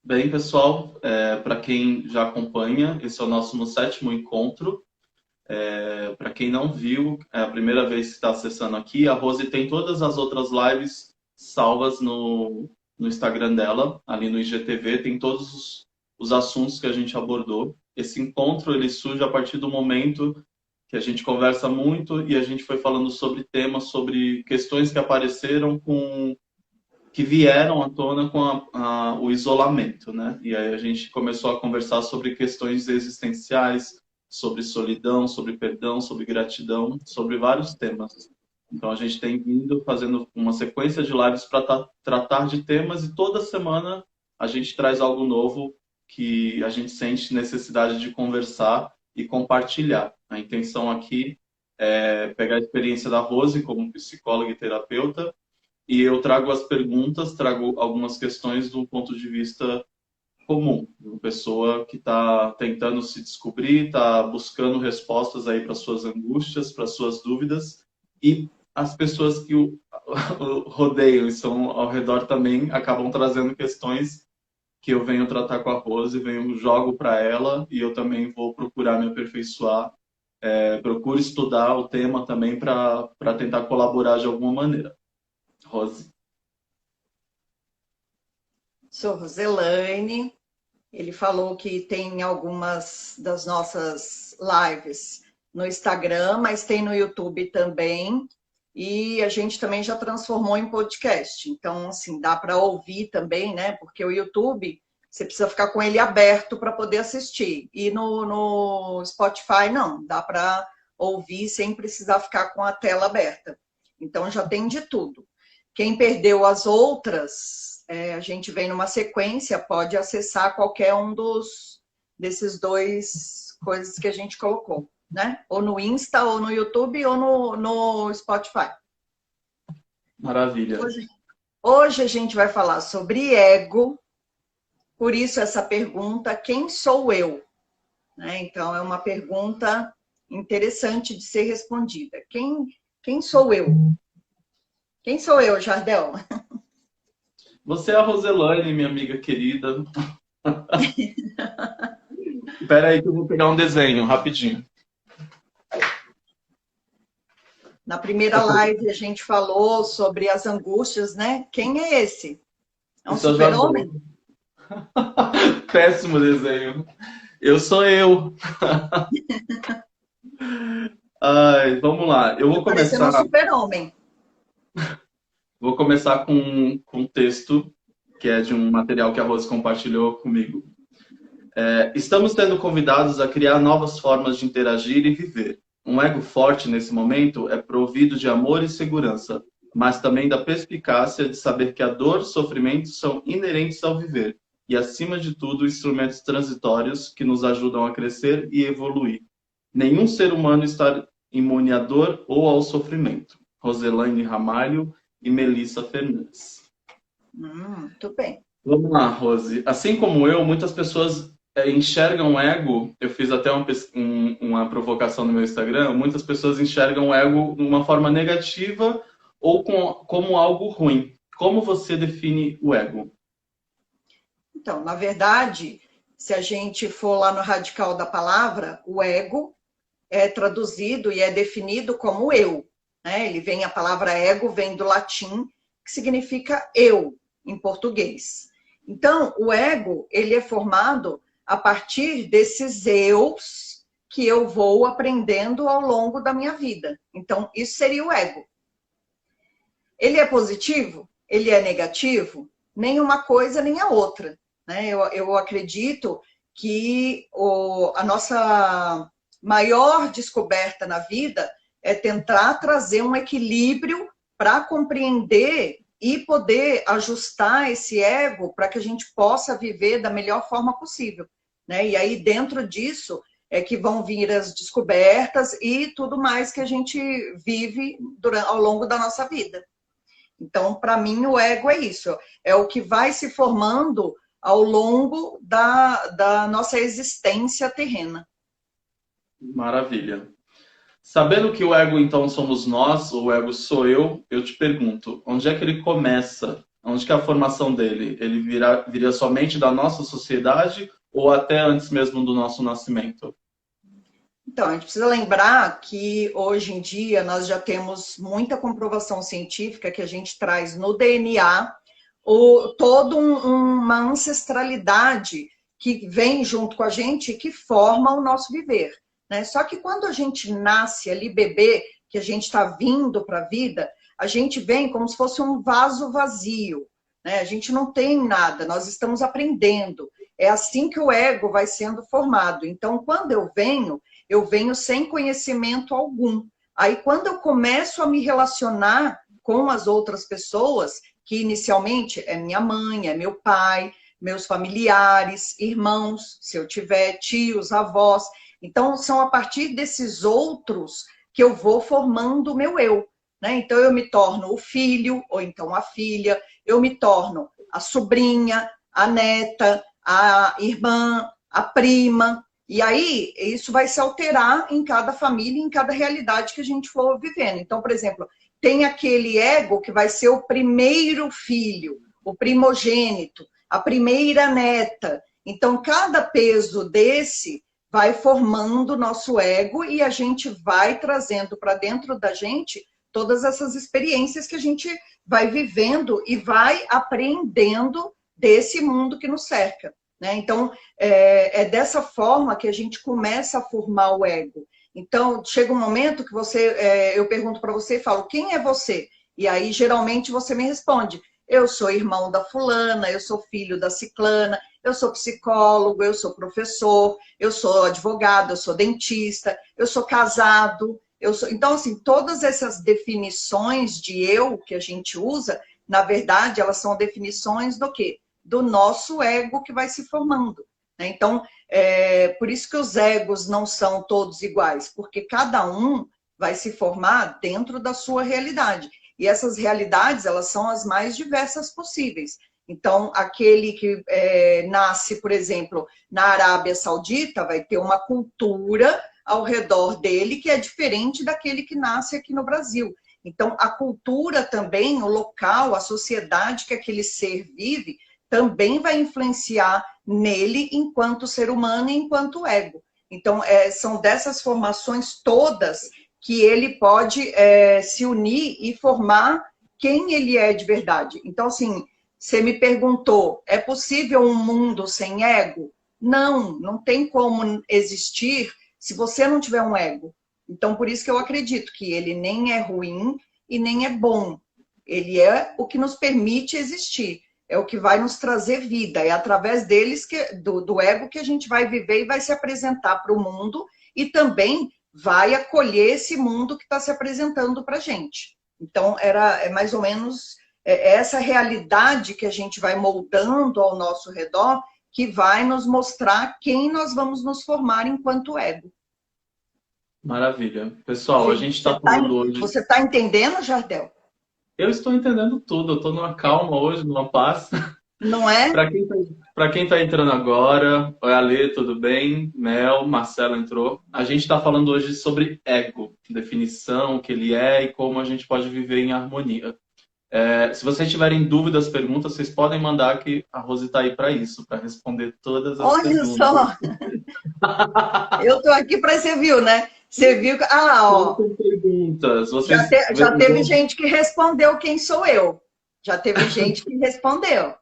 Bem, pessoal, para quem já acompanha, esse é o nosso sétimo encontro. Para quem não viu, é a primeira vez que está acessando aqui, a Rose tem todas as outras lives salvas no Instagram dela, ali no IGTV, tem todos os assuntos que a gente abordou. Esse encontro ele surge a partir do momento que a gente conversa muito e a gente foi falando sobre temas, sobre questões que apareceram que vieram à tona com o isolamento, né? E aí a gente começou a conversar sobre questões existenciais, sobre solidão, sobre perdão, sobre gratidão, sobre vários temas. Então a gente tem vindo fazendo uma sequência de lives para tratar de temas e toda semana a gente traz algo novo que a gente sente necessidade de conversar e compartilhar. A intenção aqui é pegar a experiência da Rose como psicóloga e terapeuta e eu trago as perguntas, trago algumas questões do ponto de vista comum, de uma pessoa que está tentando se descobrir, está buscando respostas aí para suas angústias, para suas dúvidas, e as pessoas que o rodeiam e são ao redor também acabam trazendo questões que eu venho tratar com a Rose, jogo para ela e eu também vou procurar me aperfeiçoar, procuro estudar o tema também para tentar colaborar de alguma maneira. Rose. Sou Roselaine. Ele falou que tem algumas das nossas lives no Instagram, mas tem no YouTube também. E a gente também já transformou em podcast. Então, assim, dá para ouvir também, né? Porque o YouTube, você precisa ficar com ele aberto para poder assistir. E no Spotify, não. Dá para ouvir sem precisar ficar com a tela aberta. Então, já tem de tudo. Quem perdeu as outras, a gente vem numa sequência, pode acessar qualquer um desses dois coisas que a gente colocou, né? Ou no Insta, ou no YouTube, ou no Spotify. Maravilha. Hoje a gente vai falar sobre ego, por isso essa pergunta, quem sou eu? Né? Então, é uma pergunta interessante de ser respondida. Quem sou eu? Quem sou eu, Jardel? Você é a Roselaine, minha amiga querida. Espera aí que eu vou pegar um desenho, rapidinho. Na primeira live a gente falou sobre as angústias, né? Quem é esse? É um Isso é o Jardel. super-homem? Péssimo desenho. Eu sou eu. Ai, vamos lá. Eu Tá parecendo um super-homem. vou começar com um texto que é de um material que a Rose compartilhou comigo. Estamos sendo convidados a criar novas formas de interagir e viver. Um ego forte nesse momento é provido de amor e segurança, mas também da perspicácia de saber que a dor e o sofrimento são inerentes ao viver e, acima de tudo, instrumentos transitórios que nos ajudam a crescer e evoluir. Nenhum ser humano está imune à dor ou ao sofrimento. Roselaine Ramalho e Melissa Fernandes. Muito bem. Vamos lá, Rose. Assim como eu, muitas pessoas enxergam o ego. Eu fiz até uma provocação no meu Instagram. Muitas pessoas enxergam o ego de uma forma negativa ou como algo ruim. Como você define o ego? Então, na verdade, se a gente for lá no radical da palavra, o ego é traduzido e é definido como eu. Né? A palavra ego vem do latim, que significa eu, em português. Então, o ego, ele é formado a partir desses eus que eu vou aprendendo ao longo da minha vida. Então, isso seria o ego. Ele é positivo? Ele é negativo? Nem uma coisa, nem a outra. Né? Eu acredito que a nossa maior descoberta na vida é tentar trazer um equilíbrio para compreender e poder ajustar esse ego para que a gente possa viver da melhor forma possível. Né? E aí, dentro disso, é que vão vir as descobertas e tudo mais que a gente vive ao longo da nossa vida. Então, para mim, o ego é isso. É o que vai se formando ao longo da nossa existência terrena. Maravilha. Sabendo que o ego, então, somos nós, o ego sou eu te pergunto, onde é que ele começa Onde que é a formação dele? Ele viria somente da nossa sociedade ou até antes mesmo do nosso nascimento? Então, a gente precisa lembrar que hoje em dia nós já temos muita comprovação científica que a gente traz no DNA toda uma ancestralidade que vem junto com a gente e que forma o nosso viver, né? Só que quando a gente nasce ali bebê, que a gente está vindo para a vida, a gente vem como se fosse um vaso vazio, né? A gente não tem nada, nós estamos aprendendo. É assim que o ego vai sendo formado. Então, quando eu venho sem conhecimento algum. Aí, quando eu começo a me relacionar com as outras pessoas, que inicialmente é minha mãe, é meu pai, meus familiares, irmãos, se eu tiver tios, avós. Então, são a partir desses outros que eu vou formando o meu eu, né? Então, eu me torno o filho, ou então a filha, eu me torno a sobrinha, a neta, a irmã, a prima. E aí, isso vai se alterar em cada família, em cada realidade que a gente for vivendo. Então, por exemplo, tem aquele ego que vai ser o primeiro filho, o primogênito, a primeira neta. Então, cada peso desse vai formando o nosso ego e a gente vai trazendo para dentro da gente todas essas experiências que a gente vai vivendo e vai aprendendo desse mundo que nos cerca, né? Então, é dessa forma que a gente começa a formar o ego. Então, chega um momento que eu pergunto para você e falo, quem é você? E aí, geralmente, você me responde, eu sou irmão da fulana, eu sou filho da ciclana, eu sou psicólogo, eu sou professor, eu sou advogado, eu sou dentista, eu sou casado, eu sou... Então, assim, todas essas definições de eu que a gente usa, na verdade, elas são definições do quê? Do nosso ego que vai se formando, né? Então, por isso que os egos não são todos iguais, porque cada um vai se formar dentro da sua realidade. E essas realidades, elas são as mais diversas possíveis. Então, aquele que nasce, por exemplo, na Arábia Saudita, vai ter uma cultura ao redor dele que é diferente daquele que nasce aqui no Brasil. Então, a cultura também, o local, a sociedade que aquele ser vive, também vai influenciar nele enquanto ser humano e enquanto ego. Então, são dessas formações todas que ele pode se unir e formar quem ele é de verdade. Então, assim, você me perguntou, é possível um mundo sem ego? Não, não tem como existir se você não tiver um ego. Então, por isso que eu acredito que ele nem é ruim e nem é bom. Ele é o que nos permite existir. É o que vai nos trazer vida. É através deles, do ego, que a gente vai viver e vai se apresentar para o mundo e também vai acolher esse mundo que está se apresentando para a gente. Então, é mais ou menos essa realidade que a gente vai moldando ao nosso redor que vai nos mostrar quem nós vamos nos formar enquanto ego. Maravilha. Pessoal, a gente está falando hoje... Você está entendendo, Jardel? Eu estou entendendo tudo, eu estou numa calma hoje, numa paz. Não é? Para quem tá entrando agora, oi Ale, tudo bem? Mel, Marcelo entrou. A gente está falando hoje sobre ego, definição, o que ele é e como a gente pode viver em harmonia. Se vocês tiverem dúvidas, perguntas, vocês podem mandar que a Rose está aí para isso, para responder todas as perguntas. Olha só! Eu estou aqui para você, viu, né? Você viu que... Ah, ó. Perguntas. Já teve gente que respondeu quem sou eu. Já teve gente que respondeu.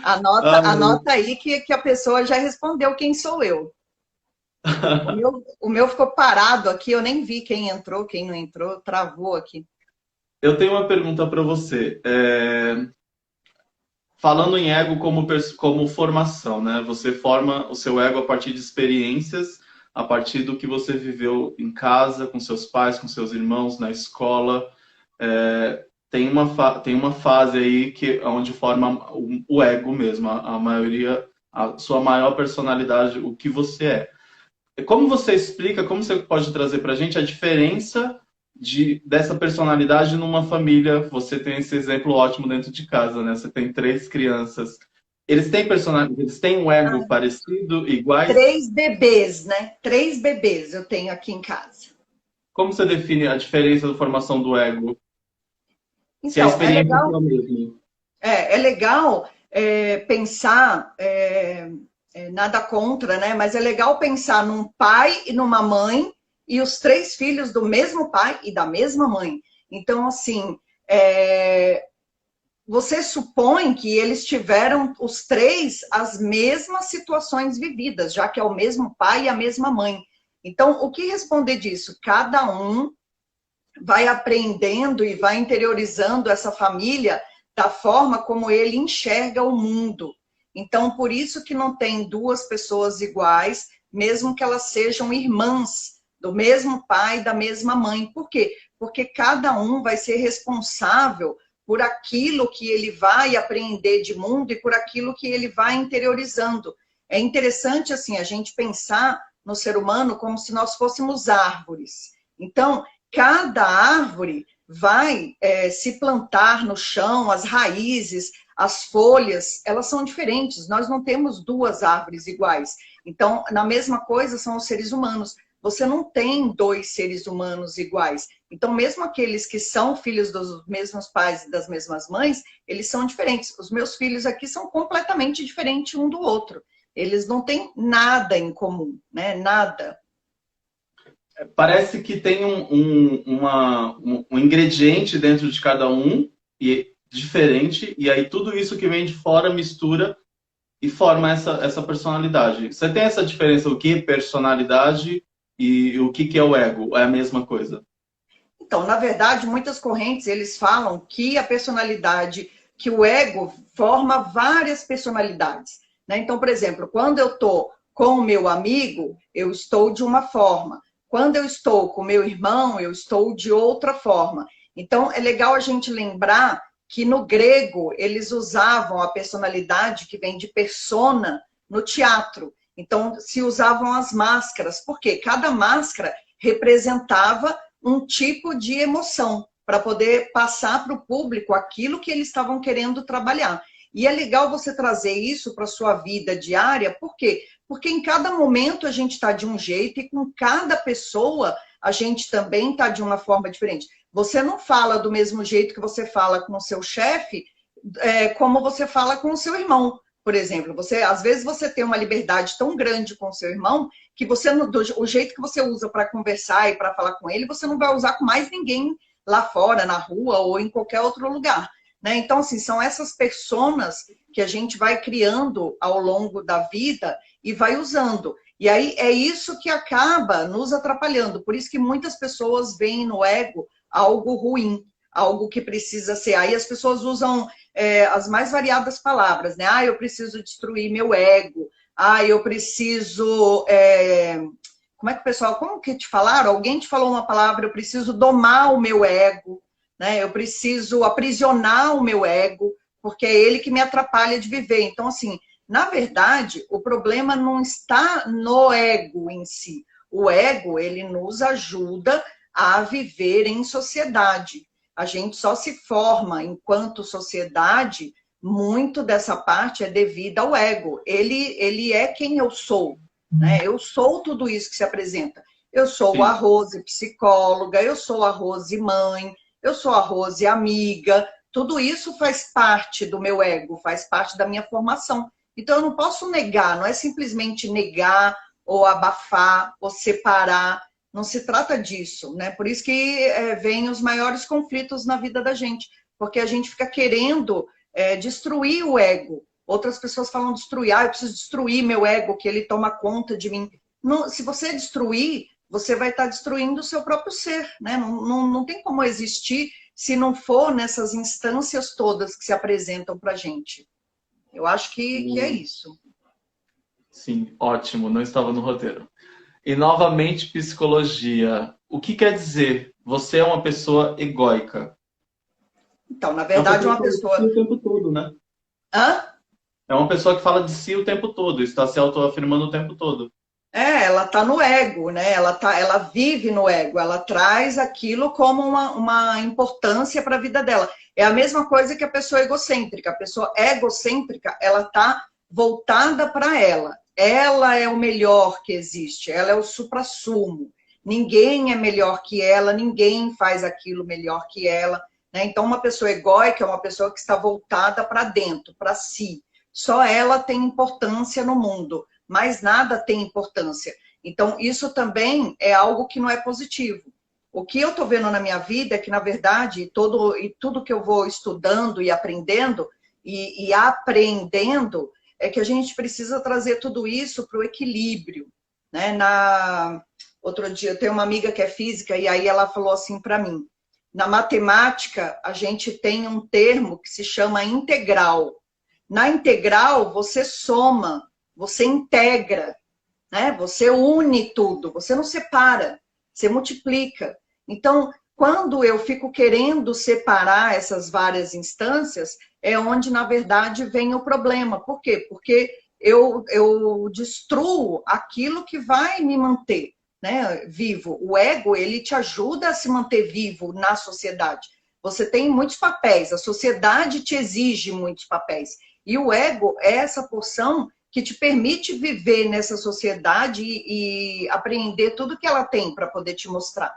Anota aí que a pessoa já respondeu quem sou eu. O meu ficou parado aqui, eu nem vi quem entrou, quem não entrou, travou aqui. Eu tenho uma pergunta para você. Falando em ego como formação, né? Você forma o seu ego a partir de experiências, a partir do que você viveu em casa, com seus pais, com seus irmãos, na escola. Tem uma fase aí onde forma o ego mesmo, a maioria, a sua maior personalidade, o que você é. Como você explica, como você pode trazer para a gente a diferença dessa personalidade numa família? Você tem esse exemplo ótimo dentro de casa, né? Você tem 3 crianças. Eles têm personalidade, eles têm um ego parecido, iguais? 3 bebês, né? 3 bebês eu tenho aqui em casa. Como você define a diferença da formação do ego? Então, Se a experiência é a mesma. É legal pensar, nada contra, né? Mas é legal pensar num pai e numa mãe e os três filhos do mesmo pai e da mesma mãe. Então, assim, você supõe que eles tiveram, os três, as mesmas situações vividas, já que é o mesmo pai e a mesma mãe. Então, o que responder disso? Cada um vai aprendendo e vai interiorizando essa família da forma como ele enxerga o mundo. Então, por isso que não tem duas pessoas iguais, mesmo que elas sejam irmãs do mesmo pai, da mesma mãe. Por quê? Porque cada um vai ser responsável por aquilo que ele vai aprender de mundo e por aquilo que ele vai interiorizando. É interessante, assim, a gente pensar no ser humano como se nós fôssemos árvores. Então, cada árvore vai se plantar no chão, as raízes, as folhas, elas são diferentes. Nós não temos duas árvores iguais. Então, na mesma coisa são os seres humanos. Você não tem dois seres humanos iguais. Então, mesmo aqueles que são filhos dos mesmos pais e das mesmas mães, eles são diferentes. Os meus filhos aqui são completamente diferentes um do outro. Eles não têm nada em comum, né? Nada. Parece que tem um ingrediente dentro de cada um e diferente, e aí tudo isso que vem de fora mistura e forma essa personalidade. Você tem essa diferença, o que é personalidade e o que é o ego? É a mesma coisa? Então, na verdade, muitas correntes, eles falam que a personalidade, que o ego forma várias personalidades, né? Então, por exemplo, quando eu estou com o meu amigo, eu estou de uma forma. Quando eu estou com o meu irmão, eu estou de outra forma. Então, é legal a gente lembrar que no grego, eles usavam a personalidade que vem de persona no teatro. Então, se usavam as máscaras, porque cada máscara representava um tipo de emoção para poder passar para o público aquilo que eles estavam querendo trabalhar. E é legal você trazer isso para a sua vida diária, por quê? Porque em cada momento a gente está de um jeito e com cada pessoa a gente também está de uma forma diferente. Você não fala do mesmo jeito que você fala com o seu chefe, como você fala com o seu irmão, por exemplo. Às vezes você tem uma liberdade tão grande com o seu irmão que você, o jeito que você usa para conversar e para falar com ele, você não vai usar com mais ninguém lá fora, na rua ou em qualquer outro lugar. Né? Então, assim, são essas personas que a gente vai criando ao longo da vida e vai usando. E aí é isso que acaba nos atrapalhando. Por isso que muitas pessoas veem no ego algo ruim, algo que precisa ser. Aí as pessoas usam as mais variadas palavras, né? Ah, eu preciso destruir meu ego. Ah, eu preciso... como é que o pessoal... Como que te falaram? Alguém te falou uma palavra, eu preciso domar o meu ego, né? Eu preciso aprisionar o meu ego, porque é ele que me atrapalha de viver. Então, assim, na verdade, o problema não está no ego em si. O ego, ele nos ajuda a viver em sociedade. A gente só se forma enquanto sociedade, muito dessa parte é devida ao ego. Ele é quem eu sou, né? Eu sou tudo isso que se apresenta. Eu sou a Sim. Rose psicóloga, eu sou a Rose mãe, eu sou a Rose amiga. Tudo isso faz parte do meu ego, faz parte da minha formação. Então eu não posso negar, não é simplesmente negar ou abafar ou separar. Não se trata disso, né? Por isso que vem os maiores conflitos na vida da gente, porque a gente fica querendo destruir o ego. Outras pessoas falam destruir, eu preciso destruir meu ego, que ele toma conta de mim. Não, se você destruir, você vai estar destruindo o seu próprio ser, né? Não tem como existir se não for nessas instâncias todas que se apresentam para a gente. Eu acho que é isso. Sim, ótimo, não estava no roteiro. E novamente, psicologia. O que quer dizer? Você é uma pessoa egóica. Então, na É uma verdade, pessoa que uma fala de si pessoa... o tempo todo, né? Hã? É uma pessoa que fala de si o tempo todo, está se autoafirmando o tempo todo. Ela está no ego, né? Ela vive no ego, ela traz aquilo como uma importância para a vida dela. É a mesma coisa que a pessoa egocêntrica. A pessoa egocêntrica, ela está voltada para ela. Ela é o melhor que existe, ela é o suprassumo. Ninguém é melhor que ela, ninguém faz aquilo melhor que ela. né? Então, uma pessoa egóica é uma pessoa que está voltada para dentro, para si. Só ela tem importância no mundo, mais nada tem importância. Então, isso também é algo que não é positivo. O que eu estou vendo na minha vida é que, na verdade, tudo que eu vou estudando e aprendendo e apreendendo é que a gente precisa trazer tudo isso para o equilíbrio, né? Outro dia, eu tenho uma amiga que é física e aí ela falou assim para mim, na matemática, a gente tem um termo que se chama integral. Na integral, você soma, você integra, né? Você une tudo, você não separa, você multiplica. Então, quando eu fico querendo separar essas várias instâncias, é onde, na verdade, vem o problema. Por quê? Porque eu destruo aquilo que vai me manter, né, vivo. O ego, ele te ajuda a se manter vivo na sociedade. Você tem muitos papéis, a sociedade te exige muitos papéis. E o ego é essa porção que te permite viver nessa sociedade e apreender tudo que ela tem para poder te mostrar.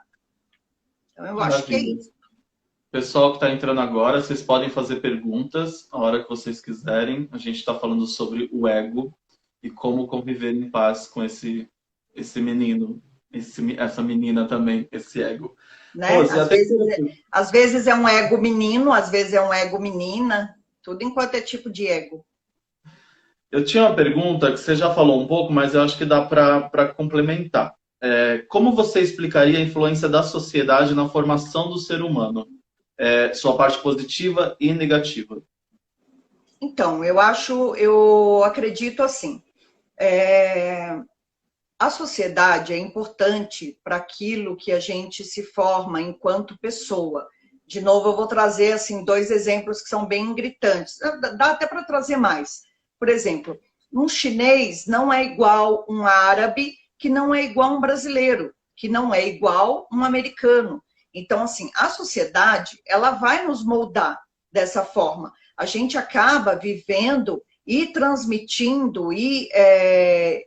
Então, eu acho que é Maravilha. isso. Pessoal que está entrando agora, vocês podem fazer perguntas a hora que vocês quiserem. A gente está falando sobre o ego e como conviver em paz com esse menino, essa menina também, esse ego. Né? Rose, até Às vezes é um ego menino, às vezes é um ego menina, tudo enquanto é tipo de ego. eu tinha uma pergunta que você já falou um pouco, mas eu acho que dá para complementar. Como você explicaria a influência da sociedade na formação do ser humano? Sua parte positiva e negativa. Então, eu acredito assim, a sociedade é importante para aquilo que a gente se forma enquanto pessoa. De novo, eu vou trazer assim 2 exemplos que são bem gritantes. Dá até para trazer mais. Por exemplo, um chinês não é igual um árabe, que não é igual um brasileiro, que não é igual um americano. Então, assim, a sociedade, ela vai nos moldar dessa forma. A gente acaba vivendo e transmitindo e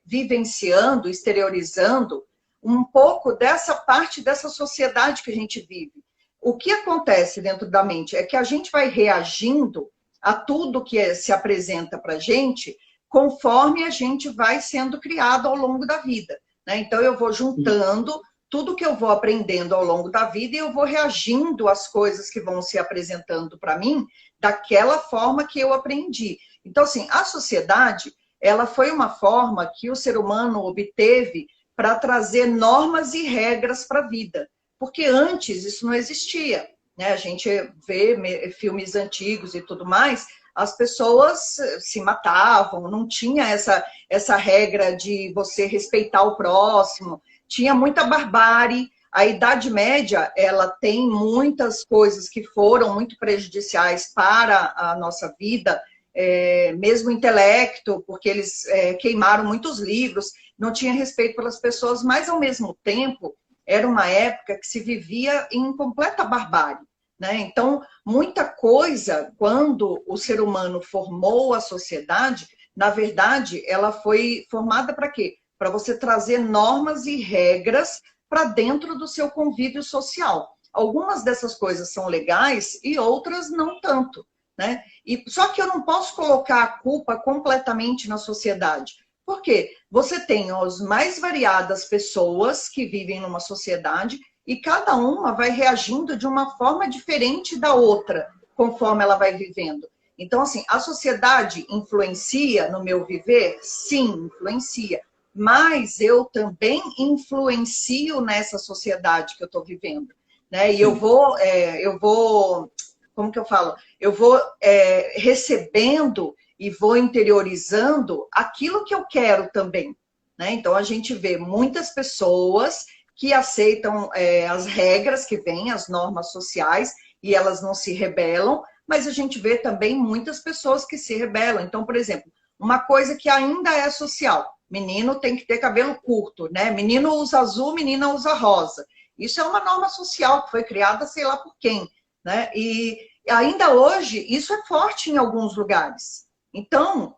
vivenciando, exteriorizando um pouco dessa parte dessa sociedade que a gente vive. O que acontece dentro da mente é que a gente vai reagindo a tudo que se apresenta para a gente conforme a gente vai sendo criado ao longo da vida, né? Então, eu vou juntando tudo que eu vou aprendendo ao longo da vida e eu vou reagindo às coisas que vão se apresentando para mim daquela forma que eu aprendi. Então, assim, a sociedade, ela foi uma forma que o ser humano obteve para trazer normas e regras para a vida. Porque antes isso não existia, né? A gente vê filmes antigos e tudo mais, as pessoas se matavam, não tinha essa regra de você respeitar o próximo, tinha muita barbárie. A Idade Média, ela tem muitas coisas que foram muito prejudiciais para a nossa vida, mesmo o intelecto, porque eles queimaram muitos livros, não tinha respeito pelas pessoas, mas, ao mesmo tempo, era uma época que se vivia em completa barbárie, né? Então, muita coisa, quando o ser humano formou a sociedade, na verdade, ela foi formada para quê? Para você trazer normas e regras para dentro do seu convívio social. Algumas dessas coisas são legais e outras não tanto, né? Só que eu não posso colocar a culpa completamente na sociedade. Por quê? Você tem as mais variadas pessoas que vivem numa sociedade e cada uma vai reagindo de uma forma diferente da outra, conforme ela vai vivendo. Então, assim, a sociedade influencia no meu viver? Sim, influencia. Mas eu também influencio nessa sociedade que eu estou vivendo, né? E eu vou, como que eu falo? Eu vou recebendo e vou interiorizando aquilo que eu quero também, né? Então, a gente vê muitas pessoas que aceitam as regras que vêm, as normas sociais, e elas não se rebelam, mas a gente vê também muitas pessoas que se rebelam. Então, por exemplo, uma coisa que ainda é social, menino tem que ter cabelo curto, né? Menino usa azul, menina usa rosa. Isso é uma norma social que foi criada, sei lá por quem, né? E ainda hoje, isso é forte em alguns lugares. Então,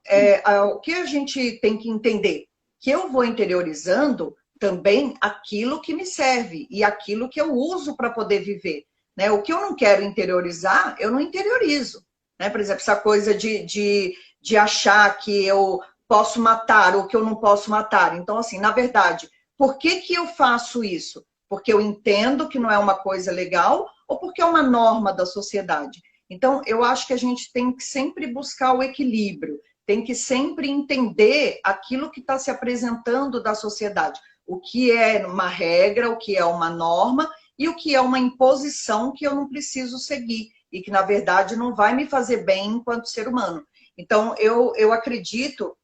o que a gente tem que entender? Que eu vou interiorizando também aquilo que me serve e aquilo que eu uso para poder viver. né? O que eu não quero interiorizar, eu não interiorizo, né? Por exemplo, essa coisa de achar que eu posso matar ou que eu não posso matar. Então, assim, na verdade, por que que eu faço isso? Porque eu entendo que não é uma coisa legal ou porque é uma norma da sociedade? Então, eu acho que a gente tem que sempre buscar o equilíbrio, tem que sempre entender aquilo que está se apresentando da sociedade, o que é uma regra, o que é uma norma e o que é uma imposição que eu não preciso seguir e que, na verdade, não vai me fazer bem enquanto ser humano. Então, eu acredito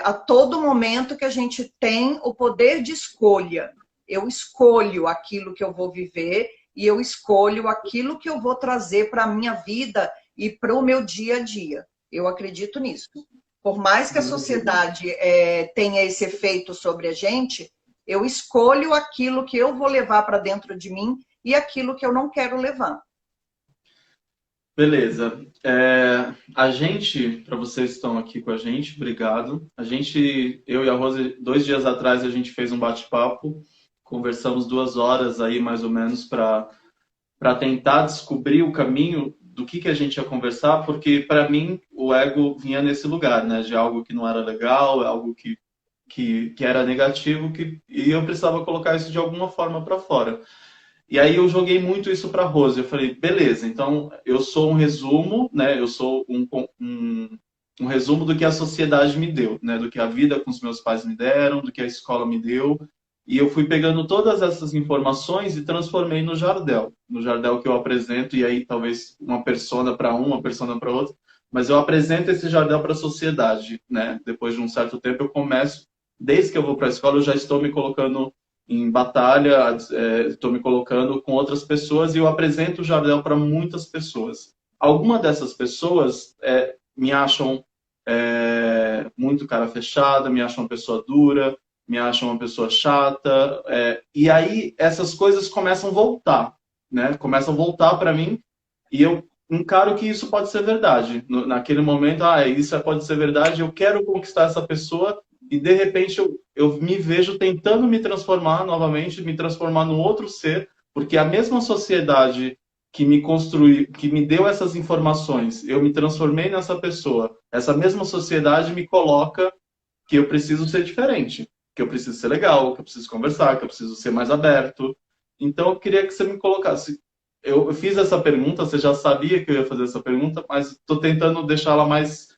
a todo momento que a gente tem o poder de escolha. Eu escolho aquilo que eu vou viver e eu escolho aquilo que eu vou trazer para a minha vida e para o meu dia a dia. Eu acredito nisso. Por mais que a sociedade tenha esse efeito sobre a gente, eu escolho aquilo que eu vou levar para dentro de mim e aquilo que eu não quero levar. Beleza. A gente, para vocês que estão aqui com a gente, obrigado. Eu e a Rose, 2 dias atrás, a gente fez um bate-papo, conversamos 2 horas aí, mais ou menos, para tentar descobrir o caminho do que a gente ia conversar, porque para mim o ego vinha nesse lugar, né? De algo que não era legal, algo que era negativo, e eu precisava colocar isso de alguma forma para fora. E aí eu joguei muito isso para Rose. Eu falei, beleza, então eu sou um resumo, né? Eu sou um resumo do que a sociedade me deu, né? Do que a vida com os meus pais me deram, do que a escola me deu. E eu fui pegando todas essas informações e transformei no Jardel. No Jardel que eu apresento, e aí talvez uma persona para uma persona para outra. Mas eu apresento esse Jardel para a sociedade, né? Depois de um certo tempo eu começo, desde que eu vou para a escola, eu já estou me colocando em batalha, estou me colocando com outras pessoas e eu apresento o Jardel para muitas pessoas. Algumas dessas pessoas me acham muito cara fechada, me acham uma pessoa dura, me acham uma pessoa chata, e aí essas coisas começam a voltar, né? Começam a voltar para mim e eu encaro que isso pode ser verdade. Naquele momento, isso pode ser verdade, eu quero conquistar essa pessoa e de repente eu me vejo tentando me transformar novamente, me transformar num outro ser, porque a mesma sociedade que me construiu, que me deu essas informações, eu me transformei nessa pessoa. Essa mesma sociedade me coloca que eu preciso ser diferente, que eu preciso ser legal, que eu preciso conversar, que eu preciso ser mais aberto. Então eu queria que você me colocasse. Eu fiz essa pergunta, você já sabia que eu ia fazer essa pergunta, mas estou tentando deixá-la mais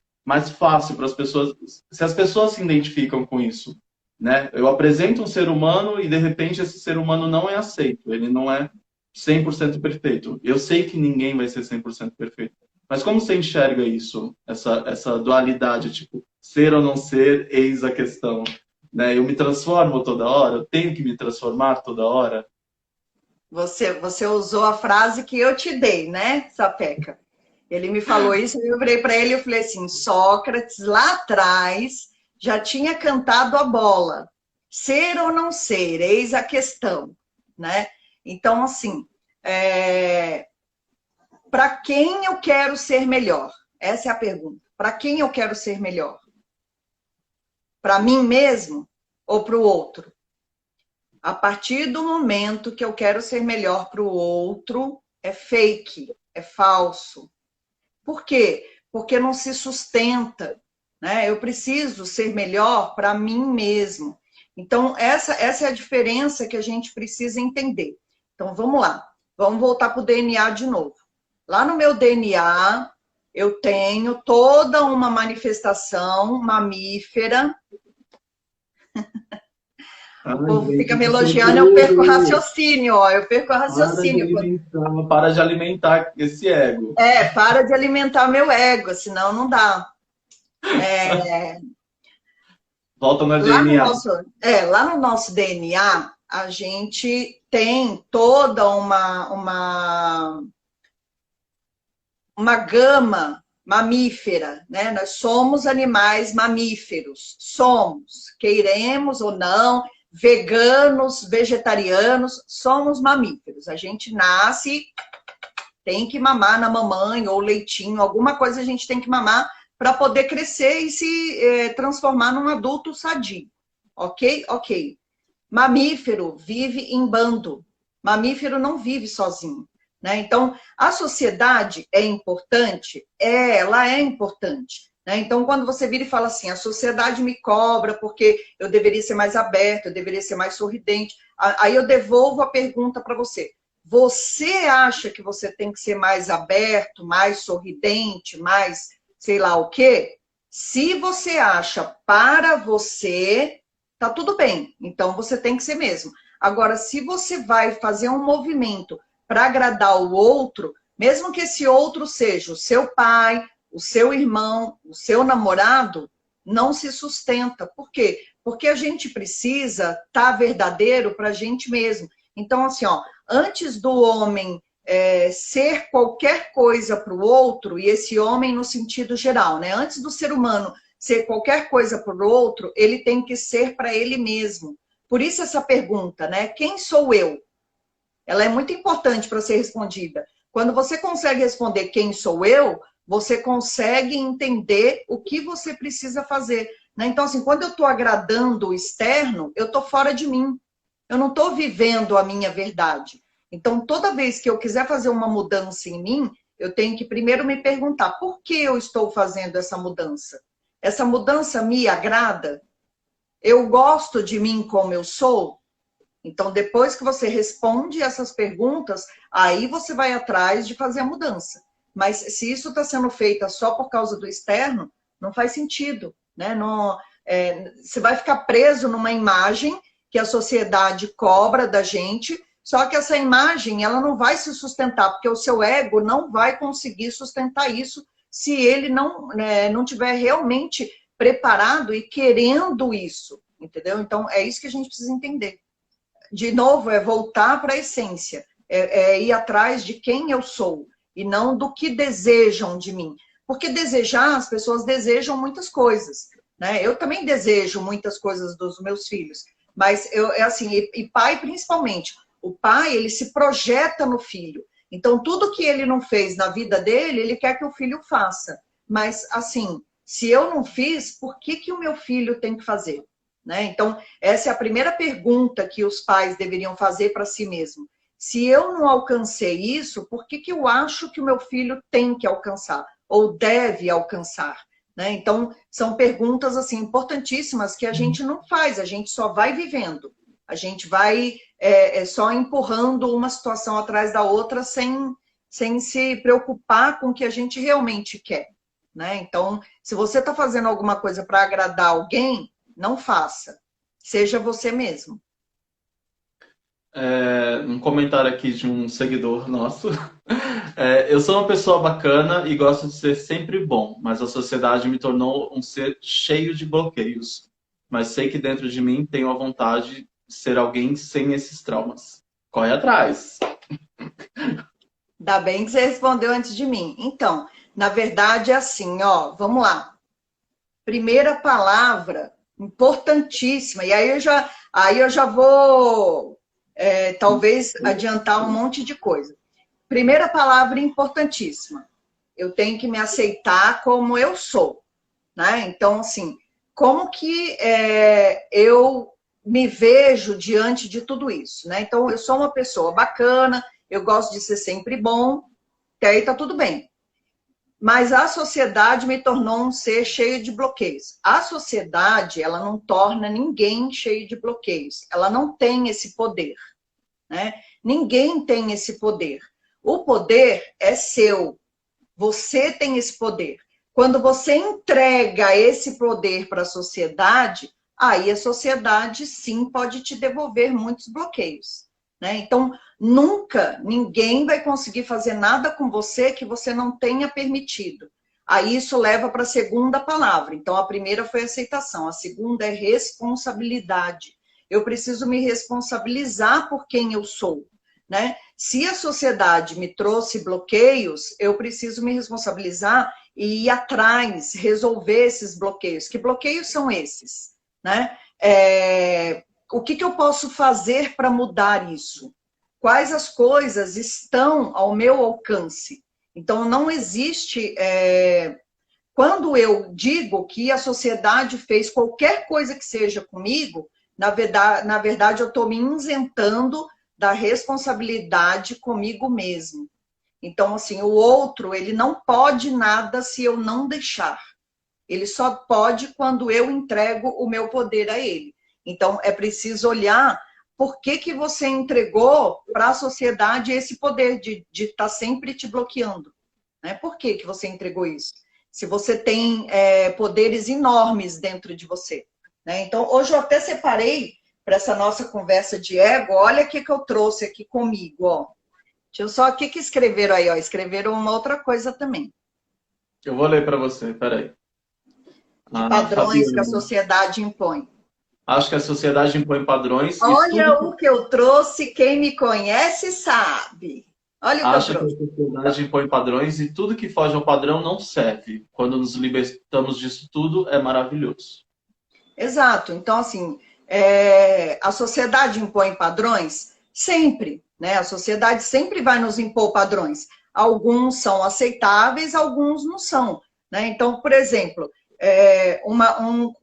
fácil para as pessoas, se as pessoas se identificam com isso, né? Eu apresento um ser humano e de repente esse ser humano não é aceito, ele não é 100% perfeito. Eu sei que ninguém vai ser 100% perfeito. Mas como você enxerga isso, essa dualidade, tipo, ser ou não ser, eis a questão, né? Eu me transformo toda hora, eu tenho que me transformar toda hora. Você usou a frase que eu te dei, né, Sapeca? Ele me falou isso, eu virei para ele e falei assim, Sócrates, lá atrás, já tinha cantado a bola. Ser ou não ser, eis a questão, né? Então, assim, para quem eu quero ser melhor? Essa é a pergunta. Para quem eu quero ser melhor? Para mim mesmo ou para o outro? A partir do momento que eu quero ser melhor para o outro, é fake, é falso. Por quê? Porque não se sustenta, né? Eu preciso ser melhor para mim mesmo. Então, essa é a diferença que a gente precisa entender. Então, vamos lá. Vamos voltar para o DNA de novo. Lá no meu DNA, eu tenho toda uma manifestação mamífera. O povo fica me elogiando, eu perco o raciocínio, ó. Eu perco o raciocínio. Para de alimentar esse ego. Para de alimentar meu ego, senão não dá. Volta no DNA. Lá no nosso DNA, a gente tem toda uma gama mamífera, né? Nós somos animais mamíferos, somos, queiremos ou não, veganos, vegetarianos, somos mamíferos. A gente nasce, tem que mamar na mamãe ou leitinho, alguma coisa a gente tem que mamar para poder crescer e se transformar num adulto sadio. Ok? Ok. Mamífero vive em bando. Mamífero não vive sozinho. né? Então, a sociedade é importante? Ela é importante. Né? Então, quando você vira e fala assim, a sociedade me cobra porque eu deveria ser mais aberto, eu deveria ser mais sorridente, aí eu devolvo a pergunta para você. Você acha que você tem que ser mais aberto, mais sorridente, mais sei lá o quê? Se você acha para você, tá tudo bem. Então, você tem que ser mesmo. Agora, se você vai fazer um movimento para agradar o outro, mesmo que esse outro seja o seu pai, o seu irmão, o seu namorado, não se sustenta. Por quê? Porque a gente precisa estar verdadeiro para a gente mesmo. Então, assim, ó, antes do homem ser qualquer coisa para o outro, e esse homem no sentido geral, né? Antes do ser humano ser qualquer coisa para o outro, ele tem que ser para ele mesmo. Por isso essa pergunta, né? Quem sou eu? Ela é muito importante para ser respondida. Quando você consegue responder quem sou eu, você consegue entender o que você precisa fazer. Né? Então, assim, quando eu estou agradando o externo, eu estou fora de mim. Eu não estou vivendo a minha verdade. Então, toda vez que eu quiser fazer uma mudança em mim, eu tenho que primeiro me perguntar por que eu estou fazendo essa mudança? Essa mudança me agrada? Eu gosto de mim como eu sou? Então, depois que você responde essas perguntas, aí você vai atrás de fazer a mudança. Mas se isso está sendo feito só por causa do externo, não faz sentido. Né? Não, você vai ficar preso numa imagem que a sociedade cobra da gente, só que essa imagem ela não vai se sustentar, porque o seu ego não vai conseguir sustentar isso se ele não tiver realmente preparado e querendo isso, entendeu? Então, é isso que a gente precisa entender. De novo, é voltar para a essência, é ir atrás de quem eu sou e não do que desejam de mim. Porque desejar, as pessoas desejam muitas coisas, né? Eu também desejo muitas coisas dos meus filhos, mas assim, e pai principalmente. O pai, ele se projeta no filho. Então, tudo que ele não fez na vida dele, ele quer que o filho faça. Mas, assim, se eu não fiz, por que o meu filho tem que fazer? Né? Então, essa é a primeira pergunta que os pais deveriam fazer para si mesmo. Se eu não alcancei isso, por que eu acho que o meu filho tem que alcançar? Ou deve alcançar? Né? Então, são perguntas assim importantíssimas que a gente não faz, a gente só vai vivendo. A gente vai só empurrando uma situação atrás da outra sem se preocupar com o que a gente realmente quer. Né? Então, se você está fazendo alguma coisa para agradar alguém, não faça. Seja você mesmo. Um comentário aqui de um seguidor nosso. Eu sou uma pessoa bacana e gosto de ser sempre bom, mas a sociedade me tornou um ser cheio de bloqueios. Mas sei que dentro de mim tenho a vontade de ser alguém sem esses traumas. Corre atrás. Ainda bem que você respondeu antes de mim. Então, na verdade é assim, ó, vamos lá. Primeira palavra, importantíssima, e aí eu já vou talvez adiantar um monte de coisa. Primeira palavra importantíssima, eu tenho que me aceitar como eu sou, né? Então, assim, como que eu me vejo diante de tudo isso, né? Então, eu sou uma pessoa bacana, eu gosto de ser sempre bom, até aí tá tudo bem. Mas a sociedade me tornou um ser cheio de bloqueios. A sociedade, ela não torna ninguém cheio de bloqueios. Ela não tem esse poder, né? Ninguém tem esse poder. O poder é seu. Você tem esse poder. Quando você entrega esse poder para a sociedade, aí a sociedade sim pode te devolver muitos bloqueios. Né? Então, nunca ninguém vai conseguir fazer nada com você que você não tenha permitido. Aí isso leva para a segunda palavra. Então, a primeira foi aceitação, a segunda é responsabilidade. Eu preciso me responsabilizar por quem eu sou. Né? Se a sociedade me trouxe bloqueios, eu preciso me responsabilizar e ir atrás, resolver esses bloqueios. Que bloqueios são esses? Né? O que eu posso fazer para mudar isso? Quais as coisas estão ao meu alcance? Então, não existe... Quando eu digo que a sociedade fez qualquer coisa que seja comigo, na verdade eu estou me isentando da responsabilidade comigo mesmo. Então, assim, o outro, ele não pode nada se eu não deixar. Ele só pode quando eu entrego o meu poder a ele. Então, é preciso olhar por que que você entregou para a sociedade esse poder de estar sempre te bloqueando. Né? Por que que você entregou isso? Se você tem poderes enormes dentro de você. Né? Então, hoje eu até separei para essa nossa conversa de ego, olha o que eu trouxe aqui comigo. Ó. Deixa eu só, o que escreveram aí? Ó? Escreveram uma outra coisa também. Eu vou ler para você, peraí. De padrões que a Fabiana. sociedade impõe. Acho que a sociedade impõe padrões. Olha o que eu trouxe, quem me conhece sabe. Olha o que eu Acha que a trouxe. sociedade impõe padrões e tudo que foge ao padrão não serve. Quando nos libertamos disso tudo, é maravilhoso. Exato. Então, assim, a sociedade impõe padrões sempre, né? A sociedade sempre vai nos impor padrões. Alguns são aceitáveis, alguns não são. Né? Então, por exemplo,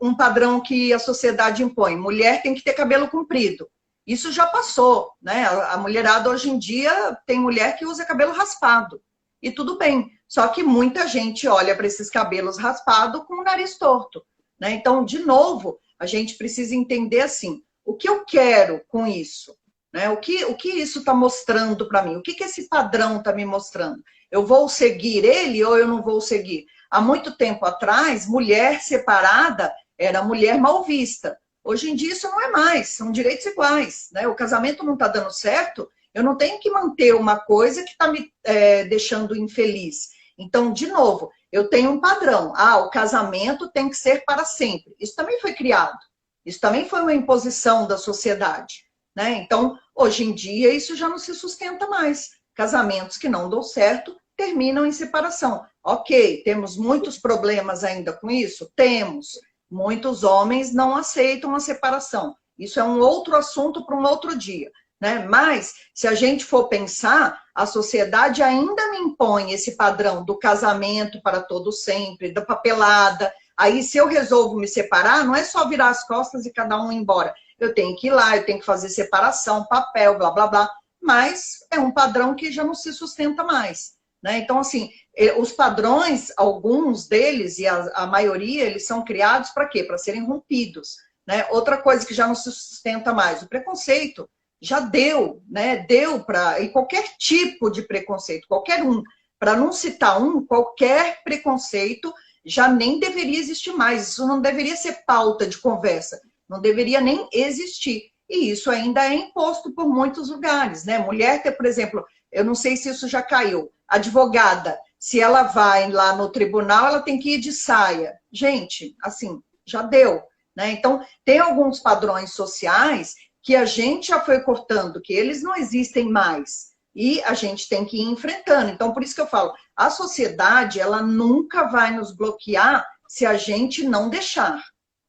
um padrão que a sociedade impõe: mulher tem que ter cabelo comprido. Isso já passou, né? A mulherada hoje em dia tem mulher que usa cabelo raspado. E tudo bem. Só que muita gente olha para esses cabelos raspados com o nariz torto. Né? Então, de novo, a gente precisa entender assim, o que eu quero com isso? Né? O que isso está mostrando para mim? O que esse padrão está me mostrando? Eu vou seguir ele ou eu não vou seguir? Há muito tempo atrás, mulher separada era mulher mal vista. Hoje em dia isso não é mais, são direitos iguais. Né? O casamento não está dando certo, eu não tenho que manter uma coisa que está me deixando infeliz. Então, de novo, eu tenho um padrão. O casamento tem que ser para sempre. Isso também foi criado. Isso também foi uma imposição da sociedade. Né? Então, hoje em dia, isso já não se sustenta mais. Casamentos que não dão certo terminam em separação. Ok, temos muitos problemas ainda com isso? Temos. Muitos homens não aceitam a separação. Isso é um outro assunto para um outro dia. Né? Mas, se a gente for pensar, a sociedade ainda me impõe esse padrão do casamento para todo sempre, da papelada. Aí, se eu resolvo me separar, não é só virar as costas e cada um ir embora. Eu tenho que ir lá, eu tenho que fazer separação, papel, blá, blá, blá. Mas é um padrão que já não se sustenta mais. Né? Então, assim, os padrões, alguns deles, e a maioria, eles são criados para quê? Para serem rompidos. Né? Outra coisa que já não se sustenta mais, o preconceito. Já deu, né? Deu para. E qualquer tipo de preconceito, qualquer um, para não citar um, qualquer preconceito já nem deveria existir mais. Isso não deveria ser pauta de conversa, não deveria nem existir. E isso ainda é imposto por muitos lugares, né? Mulher ter, por exemplo, eu não sei se isso já caiu, advogada, se ela vai lá no tribunal, ela tem que ir de saia. Gente, assim, já deu, né? Então, tem alguns padrões sociais que a gente já foi cortando, que eles não existem mais. E a gente tem que ir enfrentando. Então, por isso que eu falo, a sociedade, ela nunca vai nos bloquear se a gente não deixar.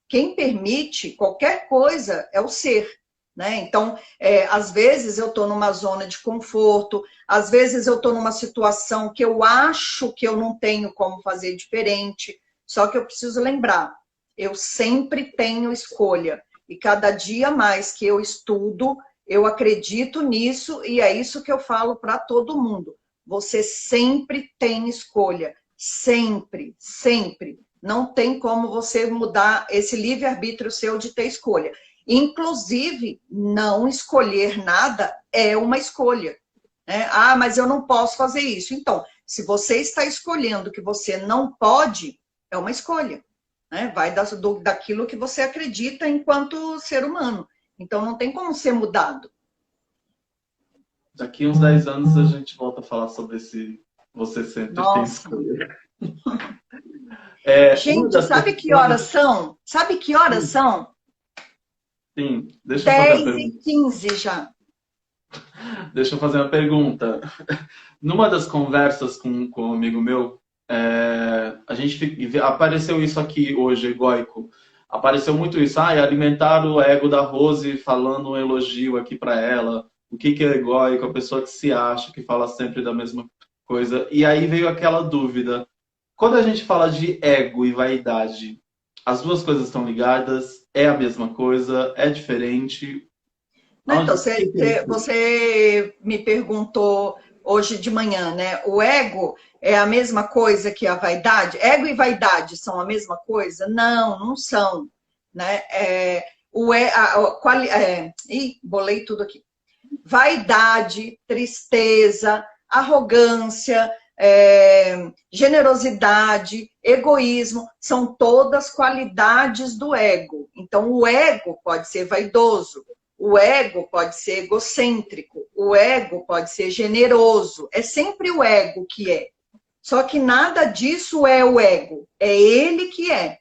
Quem permite qualquer coisa é o ser. Né? Então, às vezes eu estou numa zona de conforto, às vezes eu estou numa situação que eu acho que eu não tenho como fazer diferente, só que eu preciso lembrar, eu sempre tenho escolha. E cada dia mais que eu estudo, eu acredito nisso e é isso que eu falo para todo mundo. Você sempre tem escolha. Sempre, sempre. Não tem como você mudar esse livre-arbítrio seu de ter escolha. Inclusive, não escolher nada é uma escolha. Né? Mas eu não posso fazer isso. Então, se você está escolhendo que você não pode, é uma escolha. Né? Vai daquilo que você acredita enquanto ser humano. Então, não tem como ser mudado. Daqui uns 10 anos a gente volta a falar sobre esse você sempre tem escolha. Gente, sabe que horas são? Sabe que horas são? Sim, deixa eu fazer uma 10h15 já. Deixa eu fazer uma pergunta. Numa das conversas com um amigo meu, a gente apareceu isso aqui hoje, egóico. Apareceu muito isso. Alimentar o ego da Rose falando um elogio aqui para ela. O que é egóico? A pessoa que se acha, que fala sempre da mesma coisa. E aí veio aquela dúvida. Quando a gente fala de ego e vaidade, as duas coisas estão ligadas? É a mesma coisa? É diferente? Não, então, você me perguntou hoje de manhã, né? O ego é a mesma coisa que a vaidade? Ego e vaidade são a mesma coisa? Não, não são, né? Bolei tudo aqui. Vaidade, tristeza, arrogância, generosidade, egoísmo, são todas qualidades do ego. Então, o ego pode ser vaidoso, o ego pode ser egocêntrico, o ego pode ser generoso. É sempre o ego que é. Só que nada disso é o ego, é ele que é.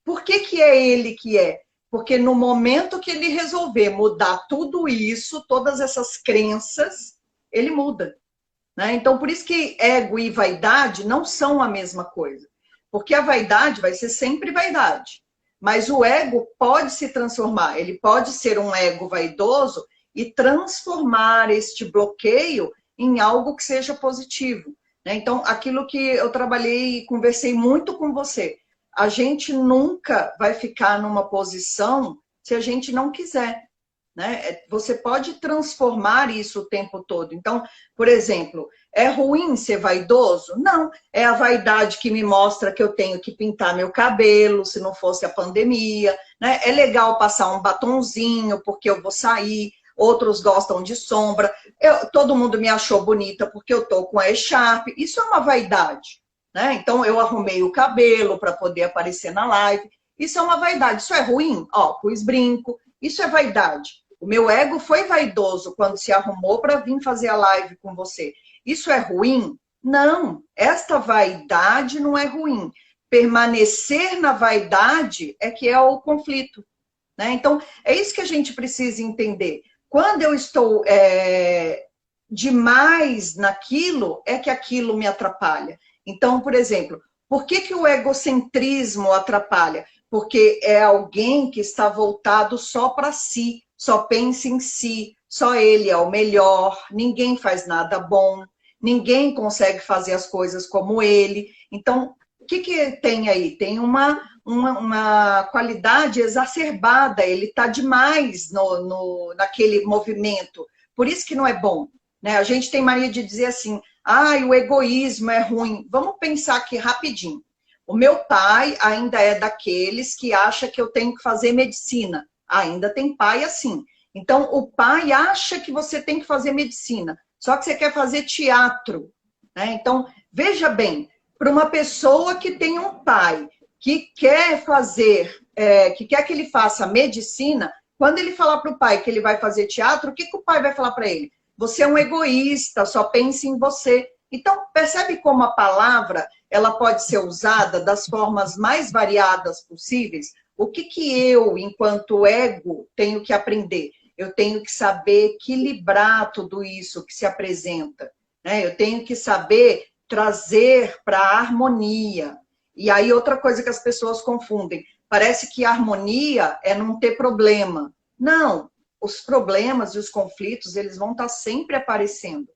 Por que que é ele que é? Porque no momento que ele resolver mudar tudo isso, todas essas crenças, ele muda. Né? Então, por isso que ego e vaidade não são a mesma coisa. Porque a vaidade vai ser sempre vaidade. Mas o ego pode se transformar. Ele pode ser um ego vaidoso e transformar este bloqueio em algo que seja positivo. Né? Então, aquilo que eu trabalhei e conversei muito com você, a gente nunca vai ficar numa posição se a gente não quiser. Né? Você pode transformar isso o tempo todo. Então, por exemplo, é ruim ser vaidoso? Não. É a vaidade que me mostra que eu tenho que pintar meu cabelo, se não fosse a pandemia. Né? É legal passar um batonzinho, porque eu vou sair. Outros gostam de sombra. Todo mundo me achou bonita porque eu tô com a echarpe. Isso é uma vaidade. Né? Então, eu arrumei o cabelo para poder aparecer na live. Isso é uma vaidade. Isso é ruim? Ó, pus brinco. Isso é vaidade. O meu ego foi vaidoso quando se arrumou para vir fazer a live com você. Isso é ruim? Não. Esta vaidade não é ruim. Permanecer na vaidade é que é o conflito. Né? Então, é isso que a gente precisa entender. Quando eu estou demais naquilo, é que aquilo me atrapalha. Então, por exemplo, por que o egocentrismo atrapalha? Porque é alguém que está voltado só para si, só pensa em si, só ele é o melhor, ninguém faz nada bom, ninguém consegue fazer as coisas como ele. Então, o que tem aí? Tem uma qualidade exacerbada, ele está demais naquele movimento. Por isso que não é bom. Né? A gente tem mania de dizer assim, o egoísmo é ruim. Vamos pensar aqui rapidinho. O meu pai ainda é daqueles que acha que eu tenho que fazer medicina. Ainda tem pai assim. Então, o pai acha que você tem que fazer medicina, só que você quer fazer teatro. Né? Então, veja bem, para uma pessoa que tem um pai que quer fazer, que quer que ele faça medicina, quando ele falar para o pai que ele vai fazer teatro, o que o pai vai falar para ele? Você é um egoísta, só pense em você. Então, percebe como a palavra ela pode ser usada das formas mais variadas possíveis? O que eu, enquanto ego, tenho que aprender? Eu tenho que saber equilibrar tudo isso que se apresenta. Né? Eu tenho que saber trazer para a harmonia. E aí, outra coisa que as pessoas confundem. Parece que a harmonia é não ter problema. Não. Os problemas e os conflitos, eles vão estar sempre aparecendo.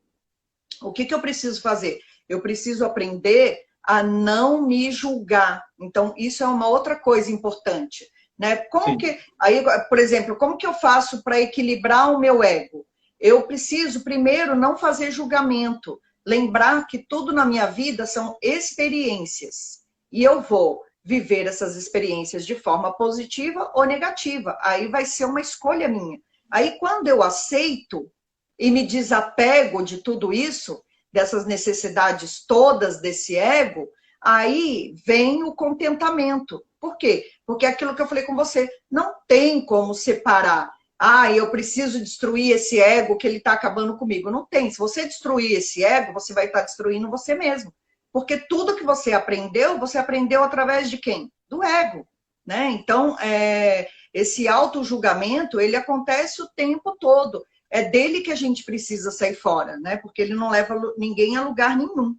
O que eu preciso fazer? Eu preciso aprender a não me julgar. Então, isso é uma outra coisa importante. Né? Como que, aí, por exemplo, como que eu faço para equilibrar o meu ego? Eu preciso, primeiro, não fazer julgamento. Lembrar que tudo na minha vida são experiências. E eu vou viver essas experiências de forma positiva ou negativa. Aí vai ser uma escolha minha. Aí, quando eu aceito e me desapego de tudo isso, dessas necessidades todas desse ego, aí vem o contentamento. Por quê? Porque é aquilo que eu falei com você, não tem como separar. Eu preciso destruir esse ego que ele está acabando comigo. Não tem. Se você destruir esse ego, você vai estar destruindo você mesmo. Porque tudo que você aprendeu através de quem? Do ego. Né? Então, esse auto-julgamento, ele acontece o tempo todo. É dele que a gente precisa sair fora, né? Porque ele não leva ninguém a lugar nenhum.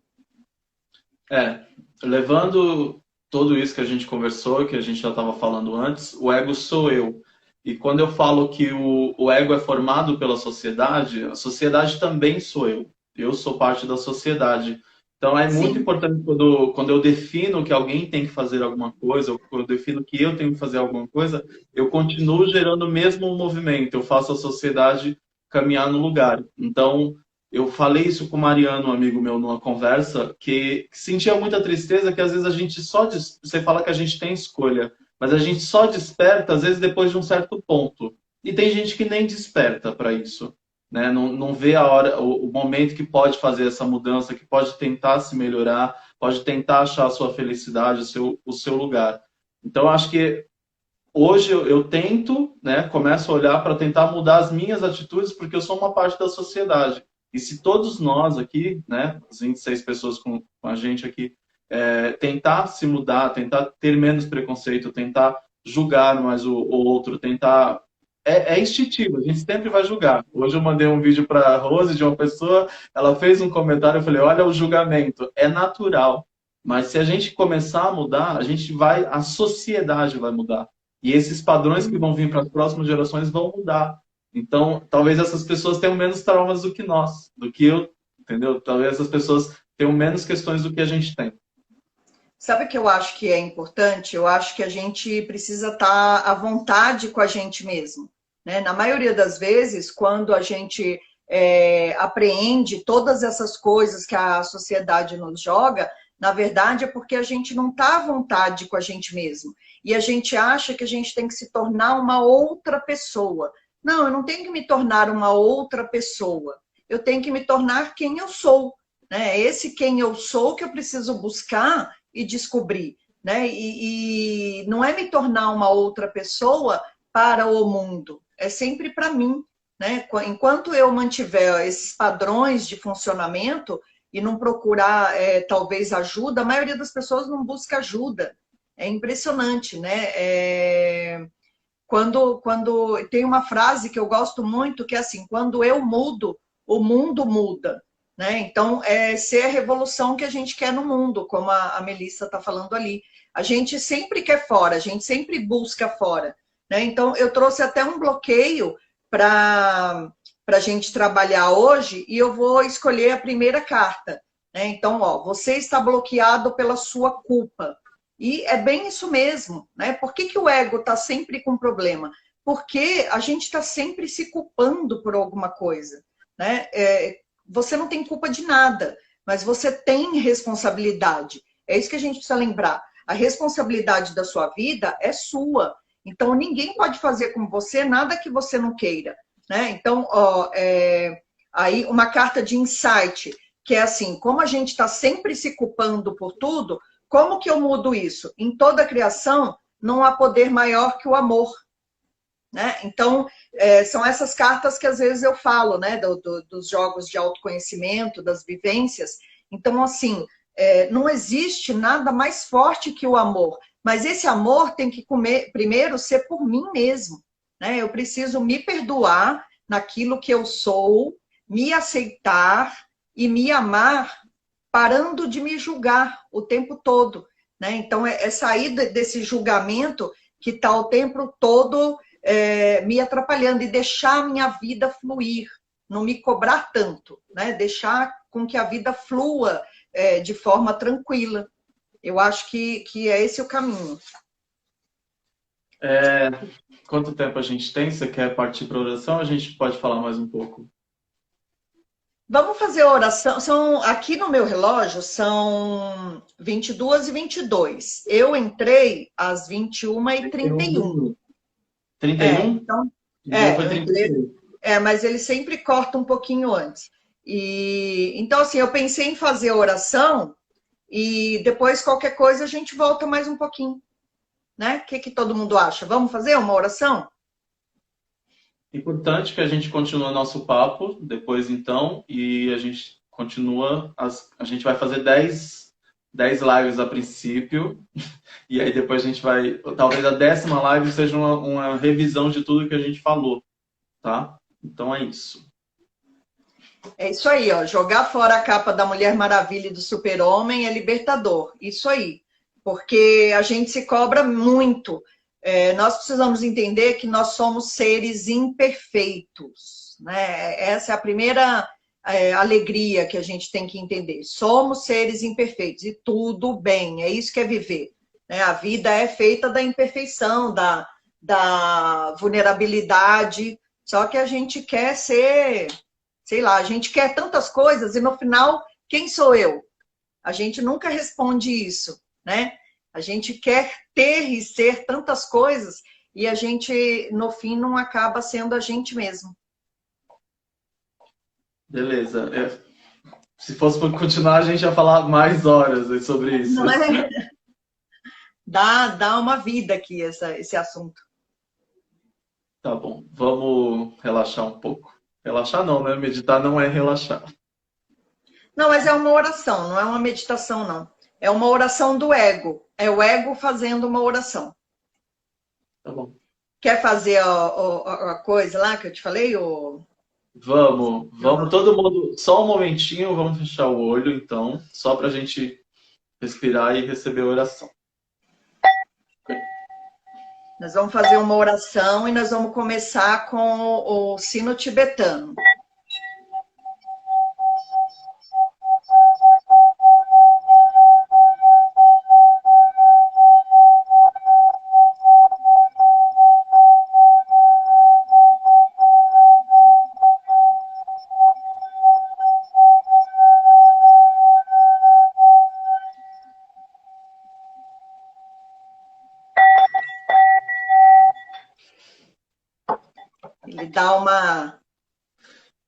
Levando tudo isso que a gente conversou, que a gente já estava falando antes, o ego sou eu. E quando eu falo que o ego é formado pela sociedade, a sociedade também sou eu. Eu sou parte da sociedade. Então é muito importante quando eu defino que alguém tem que fazer alguma coisa, ou quando eu defino que eu tenho que fazer alguma coisa, eu continuo gerando o mesmo movimento, eu faço a sociedade caminhar no lugar. Então, eu falei isso com o Mariano, um amigo meu, numa conversa, que sentia muita tristeza, que às vezes a gente só... Você fala que a gente tem escolha, mas a gente só desperta, às vezes, depois de um certo ponto. E tem gente que nem desperta para isso, né? Não vê a hora, o momento que pode fazer essa mudança, que pode tentar se melhorar, pode tentar achar a sua felicidade, o seu lugar. Então, eu acho que hoje eu tento, né, começo a olhar para tentar mudar as minhas atitudes, porque eu sou uma parte da sociedade. E se todos nós aqui, né, as 26 pessoas com a gente aqui, tentar se mudar, tentar ter menos preconceito, tentar julgar mais o outro, tentar... É instintivo, a gente sempre vai julgar. Hoje eu mandei um vídeo para a Rose de uma pessoa, ela fez um comentário, eu falei, olha o julgamento, é natural. Mas se a gente começar a mudar, a sociedade vai mudar. E esses padrões que vão vir para as próximas gerações vão mudar. Então, talvez essas pessoas tenham menos traumas do que nós, do que eu, entendeu? Talvez essas pessoas tenham menos questões do que a gente tem. Sabe o que eu acho que é importante? Eu acho que a gente precisa estar à vontade com a gente mesmo, né? Na maioria das vezes, quando a gente apreende todas essas coisas que a sociedade nos joga, na verdade é porque a gente não está à vontade com a gente mesmo. E a gente acha que a gente tem que se tornar uma outra pessoa. Não, eu não tenho que me tornar uma outra pessoa. Eu tenho que me tornar quem eu sou, né? Esse quem eu sou que eu preciso buscar e descobrir, né? E não é me tornar uma outra pessoa para o mundo, é sempre para mim, né? Enquanto eu mantiver esses padrões de funcionamento e não procurar, talvez, ajuda, a maioria das pessoas não busca ajuda. É impressionante, né? Quando tem uma frase que eu gosto muito, que é assim, quando eu mudo, o mundo muda. Né? Então, é ser a revolução que a gente quer no mundo, como a Melissa está falando ali. A gente sempre quer fora, a gente sempre busca fora. Né? Então, eu trouxe até um bloqueio para a gente trabalhar hoje e eu vou escolher a primeira carta. Né? Então, ó, você está bloqueado pela sua culpa. E é bem isso mesmo. Né? Por que o ego está sempre com problema? Porque a gente está sempre se culpando por alguma coisa. Né? Você não tem culpa de nada, mas você tem responsabilidade. É isso que a gente precisa lembrar. A responsabilidade da sua vida é sua. Então, ninguém pode fazer com você nada que você não queira. Né? Então, ó, aí uma carta de insight, que é assim, como a gente está sempre se culpando por tudo, como que eu mudo isso? Em toda a criação, não há poder maior que o amor. Né? Então, são essas cartas que às vezes eu falo, né? Dos jogos de autoconhecimento, das vivências. Então, assim, não existe nada mais forte que o amor. Mas esse amor tem que primeiro ser por mim mesmo. Né? Eu preciso me perdoar naquilo que eu sou, me aceitar e me amar, parando de me julgar o tempo todo. Né? Então, é sair desse julgamento que está o tempo todo me atrapalhando e deixar a minha vida fluir, não me cobrar tanto, né? Deixar com que a vida flua de forma tranquila. Eu acho que é esse o caminho. Quanto tempo a gente tem? Você quer partir para a oração? A gente pode falar mais um pouco. Vamos fazer a oração. Aqui no meu relógio são 22h22. Eu entrei às 21h31. 31? Então, Foi 31. mas ele sempre corta um pouquinho antes. Então, assim, eu pensei em fazer a oração e depois qualquer coisa a gente volta mais um pouquinho. Né? O que todo mundo acha? Vamos fazer uma oração? Importante que a gente continue nosso papo depois, então, e a gente continua. A gente vai fazer 10 lives a princípio, e aí depois a gente vai. Talvez a 10ª live seja uma revisão de tudo que a gente falou, tá? Então é isso. É isso aí, ó. Jogar fora a capa da Mulher Maravilha e do Super-Homem é libertador. Isso aí. Porque a gente se cobra muito. Nós precisamos entender que nós somos seres imperfeitos. Né? Essa é a primeira alegria que a gente tem que entender. Somos seres imperfeitos e tudo bem. É isso que é viver. Né? A vida é feita da imperfeição, da vulnerabilidade. Só que a gente quer ser sei lá, a gente quer tantas coisas e no final, quem sou eu? A gente nunca responde isso, né? A gente quer ter e ser tantas coisas e a gente, no fim, não acaba sendo a gente mesmo. Beleza. Se fosse para continuar, a gente ia falar mais horas sobre isso. Não é? Dá uma vida aqui esse assunto. Tá bom, vamos relaxar um pouco. Relaxar não, né? Meditar não é relaxar. Não, mas é uma oração, não é uma meditação, não. É uma oração do ego. É o ego fazendo uma oração. Tá bom. Quer fazer a coisa lá que eu te falei? Vamos, todo mundo. Só um momentinho, vamos fechar o olho, então, só para a gente respirar e receber a oração. Nós vamos fazer uma oração e nós vamos começar com o sino tibetano.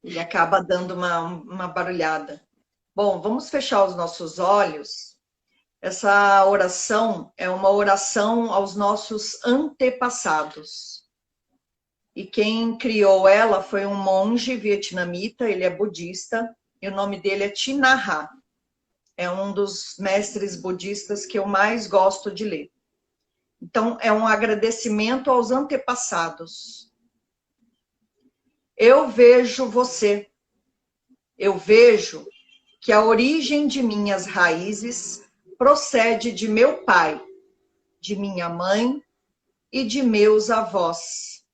Ele acaba dando uma barulhada. Bom, vamos fechar os nossos olhos. Essa oração é uma oração aos nossos antepassados. E quem criou ela foi um monge vietnamita, ele é budista, e o nome dele é Thich Nhat Hanh. É um dos mestres budistas que eu mais gosto de ler. Então, é um agradecimento aos antepassados. Eu vejo você. Eu vejo que a origem de minhas raízes procede de meu pai, de minha mãe e de meus avós.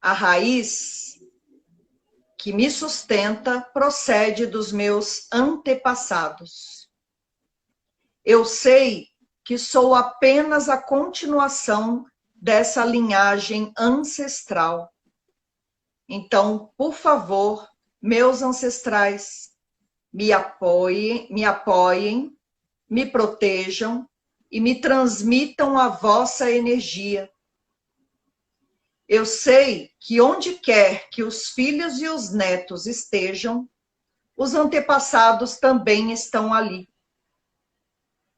A raiz que me sustenta procede dos meus antepassados. Eu sei que sou apenas a continuação dessa linhagem ancestral. Então, por favor, meus ancestrais, me apoiem, me protejam e me transmitam a vossa energia. Eu sei que onde quer que os filhos e os netos estejam, os antepassados também estão ali.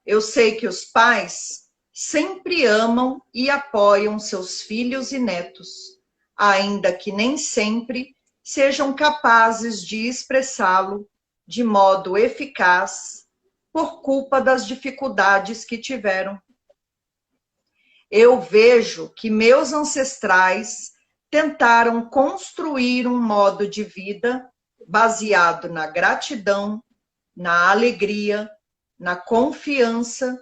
Eu sei que os pais sempre amam e apoiam seus filhos e netos, ainda que nem sempre sejam capazes de expressá-lo de modo eficaz por culpa das dificuldades que tiveram. Eu vejo que meus ancestrais tentaram construir um modo de vida baseado na gratidão, na alegria, na confiança,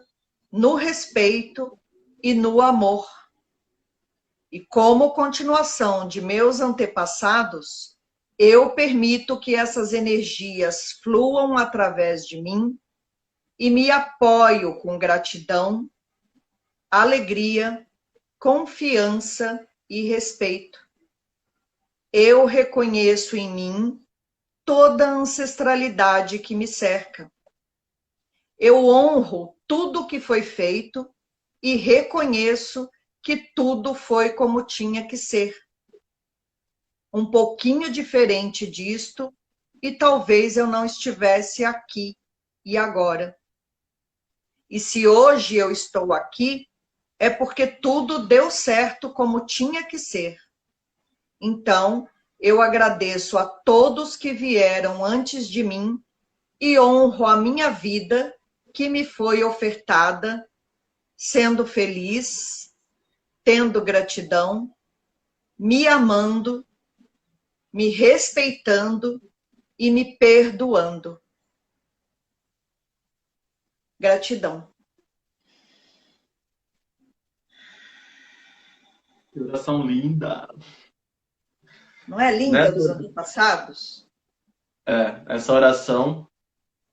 no respeito e no amor. E como continuação de meus antepassados, eu permito que essas energias fluam através de mim e me apoio com gratidão, alegria, confiança e respeito. Eu reconheço em mim toda a ancestralidade que me cerca. Eu honro tudo que foi feito e reconheço que tudo foi como tinha que ser. Um pouquinho diferente disto, e talvez eu não estivesse aqui e agora. E se hoje eu estou aqui, é porque tudo deu certo como tinha que ser. Então, eu agradeço a todos que vieram antes de mim e honro a minha vida que me foi ofertada, sendo feliz, tendo gratidão, me amando, me respeitando e me perdoando. Gratidão. Que oração linda. Não é linda dos antepassados? Essa oração,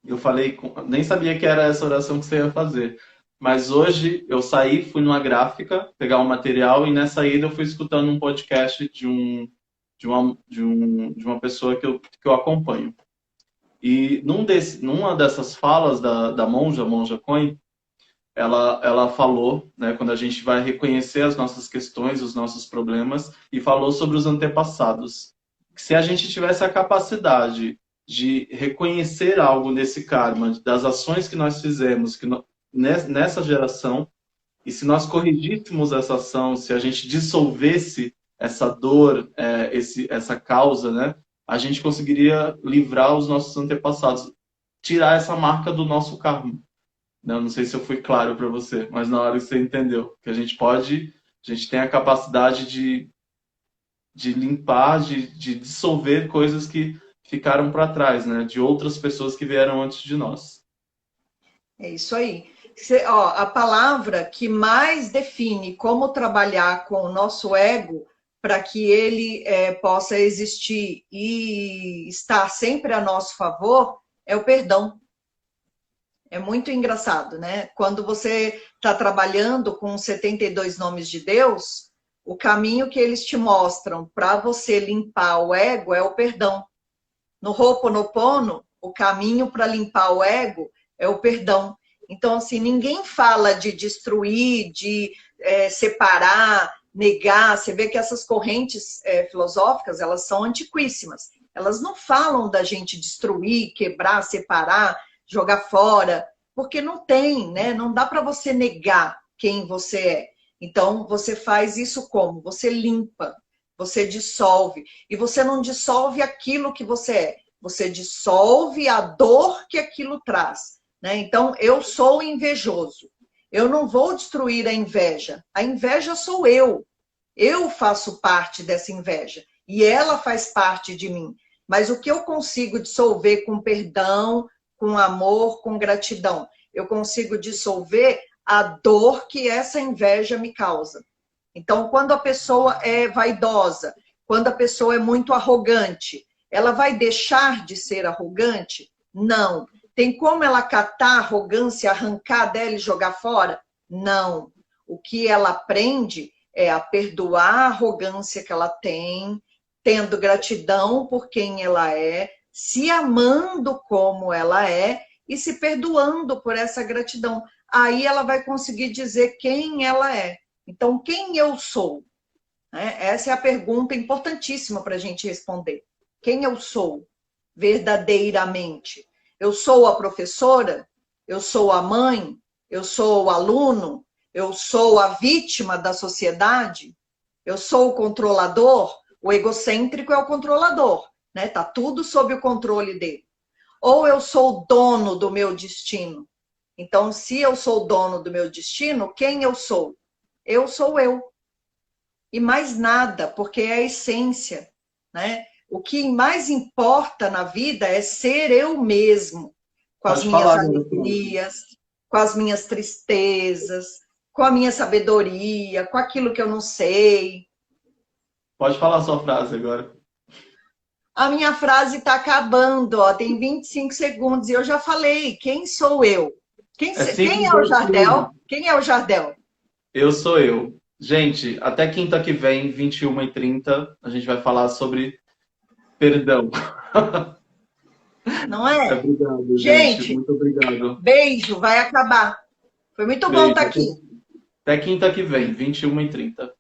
eu falei, nem sabia que era essa oração que você ia fazer. Mas hoje eu saí, fui numa gráfica, pegar um material, e nessa ida eu fui escutando um podcast de um de uma pessoa que eu acompanho. E numa dessas falas da Monja Coen, ela falou, né, quando a gente vai reconhecer as nossas questões, os nossos problemas, e falou sobre os antepassados. Se a gente tivesse a capacidade de reconhecer algo nesse karma, das ações que nós fizemos nessa geração, e se nós corrigíssemos essa ação, se a gente dissolvesse essa dor, essa causa, né, a gente conseguiria livrar os nossos antepassados, tirar essa marca do nosso karma. Não sei se eu fui claro para você, mas na hora que você entendeu, que a gente tem a capacidade de limpar, de dissolver coisas que ficaram para trás, né, de outras pessoas que vieram antes de nós. É isso aí. A palavra que mais define como trabalhar com o nosso ego para que ele possa existir e estar sempre a nosso favor é o perdão. É muito engraçado, né? Quando você está trabalhando com 72 nomes de Deus, o caminho que eles te mostram para você limpar o ego é o perdão. No Ho'oponopono, o caminho para limpar o ego é o perdão. Então, assim, ninguém fala de destruir, de separar, negar. Você vê que essas correntes filosóficas, elas são antiquíssimas. Elas não falam da gente destruir, quebrar, separar, jogar fora, porque não tem, né? Não dá para você negar quem você é. Então, você faz isso como? Você limpa, você dissolve. E você não dissolve aquilo que você é. Você dissolve a dor que aquilo traz. Né? Então, eu sou invejoso. Eu não vou destruir a inveja. A inveja sou eu. Eu faço parte dessa inveja. E ela faz parte de mim. Mas o que eu consigo dissolver com perdão, com amor, com gratidão? Eu consigo dissolver a dor que essa inveja me causa. Então, quando a pessoa é vaidosa, quando a pessoa é muito arrogante, ela vai deixar de ser arrogante? Não. Tem como ela catar a arrogância, arrancar dela e jogar fora? Não. O que ela aprende é a perdoar a arrogância que ela tem, tendo gratidão por quem ela é, se amando como ela é e se perdoando por essa gratidão. Aí ela vai conseguir dizer quem ela é. Então, quem eu sou? Essa é a pergunta importantíssima para a gente responder. Quem eu sou verdadeiramente? Eu sou a professora? Eu sou a mãe? Eu sou o aluno? Eu sou a vítima da sociedade? Eu sou o controlador? O egocêntrico é o controlador, né? Tá tudo sob o controle dele. Ou eu sou o dono do meu destino? Então, se eu sou o dono do meu destino, quem eu sou? Eu sou eu. E mais nada, porque é a essência, né? O que mais importa na vida é ser eu mesmo, com as minhas alegrias, com as minhas tristezas, com a minha sabedoria, com aquilo que eu não sei. Pode falar a sua frase agora. A minha frase está acabando, ó, tem 25 segundos e eu já falei. Quem sou eu? Quem é o Jardel? Quem é o Jardel? Eu sou eu. Gente, até quinta que vem, 21h30, a gente vai falar sobre perdão. Não é? Obrigado, gente. Muito obrigado. Beijo, vai acabar. Foi muito bom estar aqui. Até quinta que vem, 21h30.